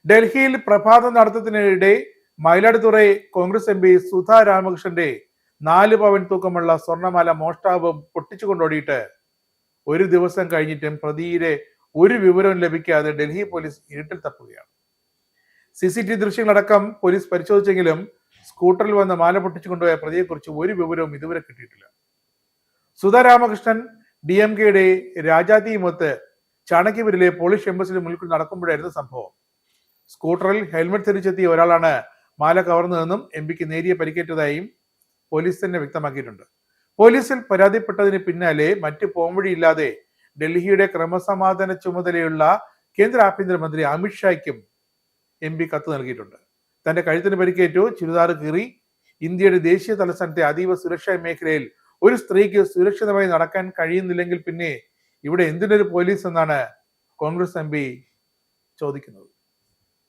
ഡൽഹിയിൽ പ്രഭാത നടത്തത്തിനിടെ Mayiladuthurai Congress M P Sudha രാമകൃഷ്ണന്റെ 4 പവൻ തൂക്കമുള്ള സ്വർണ്ണമാല മോഷ്ടാവ് പൊട്ടിച്ചുകൊണ്ടോടിയിട്ട് ഒരു ദിവസം കഴിഞ്ഞിട്ടും പ്രതിയുടെ ഒരു വിവരവും ലഭിക്കാതെ ഡൽഹി പോലീസ് ഇരുട്ടിൽ തപ്പുകയാണ്. CCTV ദൃശ്യങ്ങളടക്കം പോലീസ് പരിശോധിച്ചെങ്കിലും സ്കൂട്ടറിൽ വന്ന് മാല പൊട്ടിച്ചുകൊണ്ടുപോയ പ്രതിയെക്കുറിച്ച് ഒരു വിവരവും ഇതുവരെ കിട്ടിയിട്ടില്ല. സുധാ രാമകൃഷ്ണൻ DMKയുടെ രാജാതിമൊത്ത് ചാണക്യപുരിലെ പോളിഷ് എംബസിന് മുന്നിൽ നടക്കുമ്പോഴായിരുന്നു സംഭവം. സ്കൂട്ടറിൽ ഹെൽമെറ്റ് ധരിച്ചെത്തിയ ഒരാളാണ് മാല കവർന്നതെന്നും MPക്ക് നേരിയ പരിക്കേറ്റതായും പോലീസ് തന്നെ വ്യക്തമാക്കിയിട്ടുണ്ട്. പോലീസിൽ പരാതിപ്പെട്ടതിന് പിന്നാലെ മറ്റ് പോംവഴിയില്ലാതെ ഡൽഹിയുടെ ക്രമസമാധാന ചുമതലയുള്ള കേന്ദ്ര ആഭ്യന്തരമന്ത്രി അമിത്ഷായ്ക്കും MP കത്ത് നൽകിയിട്ടുണ്ട്. തന്റെ കഴുത്തിന് പരിക്കേറ്റു, ചുരിദാർ കീറി, ഇന്ത്യയുടെ ദേശീയ തലസ്ഥാനത്തെ അതീവ സുരക്ഷാ മേഖലയിൽ ഒരു സ്ത്രീക്ക് സുരക്ഷിതമായി നടക്കാൻ കഴിയുന്നില്ലെങ്കിൽ പിന്നെ ഇവിടെ എന്തിനൊരു പോലീസ് എന്നാണ് കോൺഗ്രസ് MP ചോദിക്കുന്നത്.